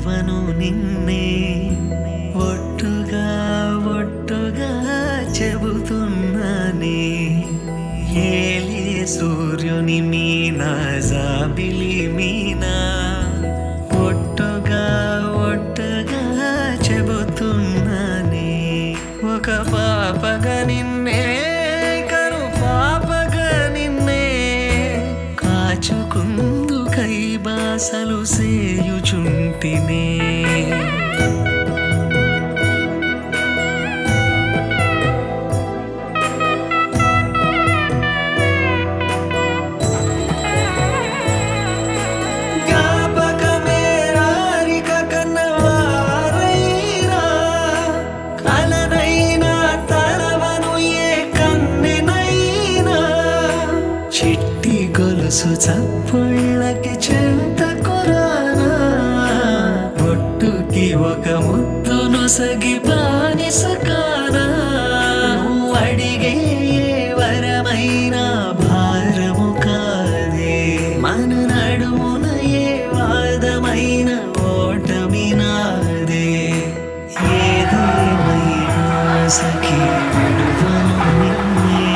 విడువను నిన్నే ఒట్టుగా ఒట్టుగా చెబుతున్నానే ఏలే సూర్యుని మీనా జాబిలి మీనా ఒట్టుగా ఒట్టుగా చెబుతున్నానే ఒక పాపగా నిన్నే కను పాపగా నిన్నే కాచుకుందుకై బాసలు సేయుచుంటినే చిట్టి గొలుసు చప్పుళ్ళకి చెంత కురానా ఒట్టుకి ఒక ముద్దు నొసగి బానిస కానా నువ్వు అడిగే వరమైన భారము కాదే మన నడుమున ఏ వాదమైన ఓటమి నాదే ఏదేమైనా సఖీ విడువను నిన్నే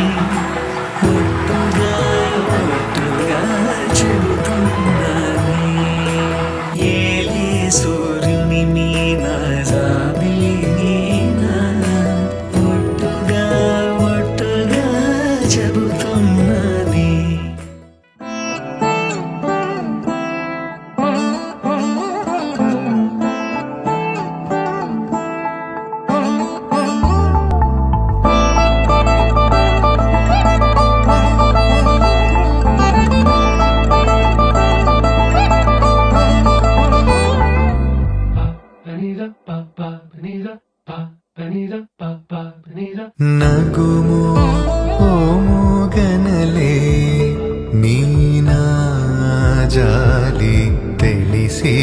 ఒట్టుగా ఒట్టుగా చెబుతున్నానే ఏలే సూర్యుని మీనా జాబిలి మీనా ఒట్టుగా ఒట్టుగా చెబుతున్నానే నగుము ఓముగనలే నీనా జాలి తెలిసి